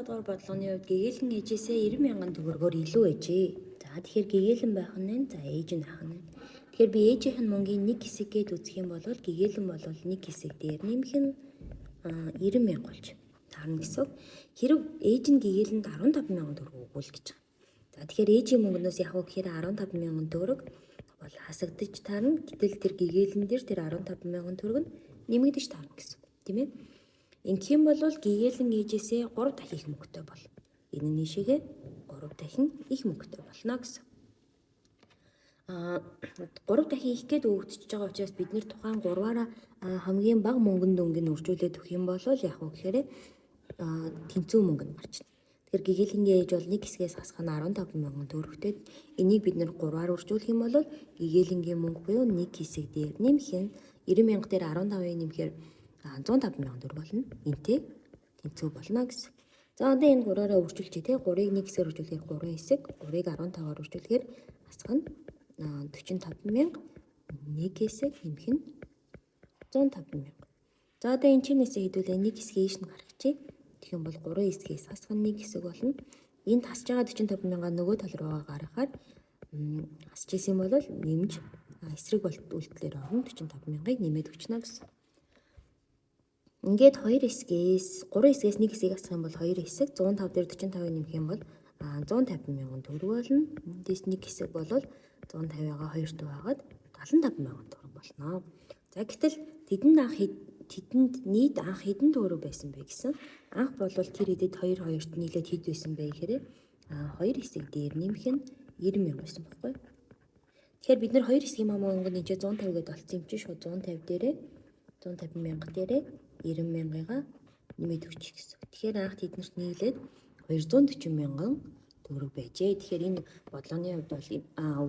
дугаар бодлогын хувьд гэгээлэн ээжээсээ 90,000 төгрөгөөр илүү ээжээ. За тэгэхээр гэгээлэн байх нь за ээж нь байх нь. Тэгэхээр би ээжийнх нь мөнгөний нэг хэсэг гээд үзэх юм бол гэгээлэн бол нэг хэсэг дээр нэмэх нь 90,000 болж таарна гэсэн. Хэрэг ээж нь гэгээлэнд 15,000 төгрөг өгвөл гэж байгаа. За тэгэхээр ээжийн мөнгнөөс яг уу гэхээр 15,000 төгрөг бол хасагдаж таарна. Гэтэл тэр гэгээлэн дээр тэр 15,000 төгрөг нь нэмэгдэж таарна гэсэн. Тийм ээ. Ингэх юм бол гэгээлэн ээжээсээ 3 дахин их мөнгөтэй бол. Энэ нийшээгээ 3 дахин их мөнгөтэй болно гэсэн. 3 дахин их гээд өгөгдөж байгаа учраас бид нэр тухайн 3-аараа хамгийн бага мөнгөнд өнгөнд үржүүлээд өгөх юм бол яг уу гэхээр тэнцүү мөнгө нь гарч байна. Тэгэхээр гэгээлэнгийн ээж бол нэг хэсгээс хасах нь 15,000 төгрөгтэй. Энийг бид нэр 3-аар үржүүлэх юм бол гэгээлэнгийн мөнгө буюу нэг хэсэг дээр нэмэх нь 90,000 дээр 15-ыг нэмэхээр 105,000 төгрөг болно. Энтэй тэнцүү болно гэсэн. За одоо энэ 3-аараа үржүүлчих тий. 3-ыг нэг хэсгээр үржүүлэхээр 3 хэсэг, 3-ыг 15-аар үржүүлэхээр хасах нь 45,000, нэг хэсэг нэмэх нь 105,000. За одоо энэ чинээсээ хэдүүлээ нэг хэсгийг ийш нь гаргачих. Тэгэх юм бол 3 хэсгээс хасах нь нэг хэсэг болно. Энд хасж байгаа 45,000-аа нөгөө тал руугаа гаргахаар хасж исэн бол нэмж эсрэг үйлдэлээр орно 45,000-ыг нэмээд өгчнө гэсэн. Ингээд 2 хэсгээс 3 хэсгээс нэг хэсгийг хасах юм бол 2 хэсэг 105 дээр 45-ыг нэмэх юм бол 150,000 төгрөг болно. Эндээс нэг хэсэг бол 150-аагаа 2-т байгаад 75,000 төгрөг болно. За гэтэл тэдэнд нийт анх хэдэн төгрөг байсан бэ гэсэн. Анх бол тэр хэдэд 2-2-т нийлээд хэд байсан бэ гэхээр 2 хэсэг дээр нэмэх нь 90,000 байсан байхгүй. Тэгэхээр бид нэр 2 хэсгийн мөнгө нь 150 гэдээ олцсон юм чи шууд 150 дээрээ 150,000 дээрээ 90,000-ыг нэмээд өгчих гэсэн. Тэгэхээр анх тэднэрт нийлээд 240,000 төгрөг байжээ. Тэгэхээр энэ бодлооны хувьд бол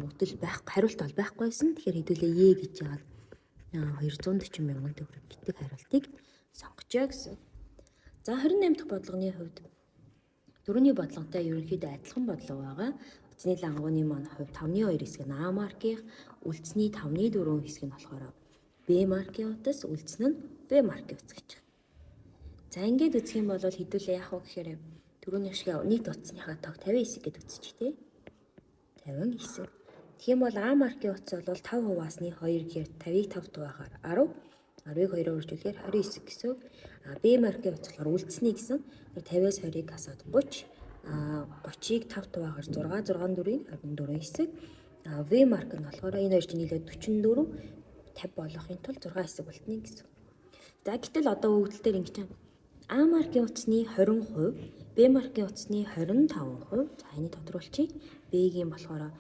өгдөл байхгүй, хариулт бол байхгүйсэн. Тэгэхээр хэдүүлээ Е гэж яагаад 240,000 төгрөг гэдэг хариултыг сонгочоо гэсэн. За 28 дахь бодлогын хувьд дөрөвний бодлоготой ерөнхийдөө адилхан бодлого байгаа. Утасны лангууны маань хувьд 5-2 хэсэг нь А маркийн, үлдсний 5-4 хэсэг нь болохоор Б маркийн утас, үлдсэн нь Б маркийн утас гэж байна. За ингээд үзэх юм бол хэдүүлээ яах вэ гэхээр түрүүний шиг нийт утасныхаа тог 50 хэсэг гэж үзчих тий. 50 хэсэг. Тэгэх юм бол А маркийн утас бол 5 хуваасны 2 гэхээр 50-ыг 5-т байхаар 10, 10-ыг 2-оор үржүүлэхээр 20 хэсэг гэсэн. Б маркийн утас болохоор үлдсний гэсэн 50-аас 20-ыг хасаад 30, 30-ыг 5-т байхаар 6, 6-4-ийг 24 хэсэг. В марк нь болохоор энэ хоёр чинь нийлээд 44, 50 болохын тулд 6 хэсэг болтны гэсэн. За гэтэл одоо өгдөл дээр ингэж байна. А маркийн утасны 20%, Б маркийн утасны 25%. За энийг тодруулчих. Б-гийн болохоор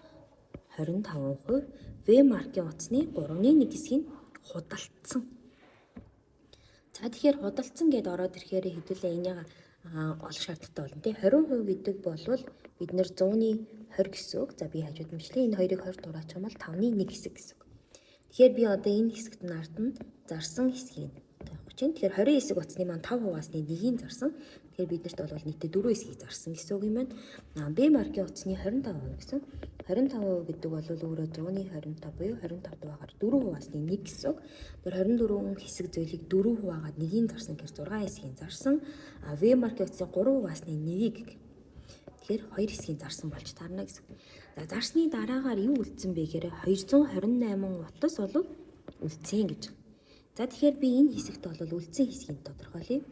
25%, В маркийн утасны 3/1 хэсгийг худалдсан. За тэгэхээр худалдсан гэдээ ороод ирэхээр хэдүүлээ энийг олох шаардлагатай болно тий. 20% гэдэг бол бид нэр 100-ны 20 гэсэн үг. За би хажууд мэтлээ. Энэ хоёрыг 20 дураачих юм бол 5/1 хэсэг гэсэн үг. Тэгэхээр би одоо энэ хэсэгт нь ард нь зарсан хэсгийг тавих чинь. Тэгэхээр 20 хэсэг утасны маань 5 хуваасны 1-ийг зарсан. Тэгэхээр биднэрт бол нийтдээ 4 хэсгийг зарсан гэсэн үг юм байна. Б маркийн утасны 25% гэсэн. 25% гэдэг бол өөрөө 100-ны 25 буюу 25 байгаар 4 хуваасны 1 гэсэн үг. Тэр 24 хэсэг зүйлийг 4 хуваагаад 1-ийг зарсан гэхээр 6 хэсгийг зарсан. В маркийн утасны 3 хуваасны 1-ийг тэгэхээр 2 хэсгийг зарсан болж таарна гэсэн. За зарсны дараагаар юу үлдсэн бэ гэхээр 228 утас бол үлдсэн гэж. За тэгэхээр би энэ хэсэгт бол үлдсэн хэсгийг тодорхойлъё.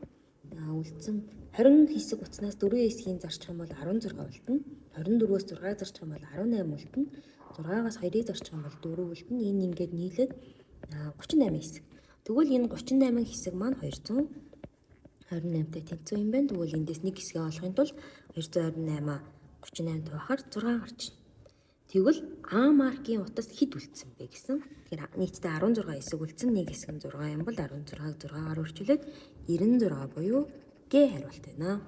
Үлдсэн 20 хэсэг утаснаас 4 хэсгийг зарчих юм бол 16 үлдэнэ. 24-өөс 6 зарчих юм бол 18 үлдэнэ. 6-аас 2-ыг зарчих юм бол 4 үлдэнэ. Энэ ингээд нийлээд 38 хэсэг. Тэгвэл энэ 38 хэсэг маань 228-тай тэнцүү юм байна. Тэгвэл эндээс нэг хэсгээ олохын тулд 228 38-т байхаар 6 гарч ийн. Тэгвэл А маркийн утас хэд үлдсэн бэ гэсэн. Тэгэхээр нийтдээ 16 хэсэг үлдсэн. Нэг хэсэг нь 6 юм бол 16-г 6-аар өрчүүлээд 96 буюу Г хариулт байна.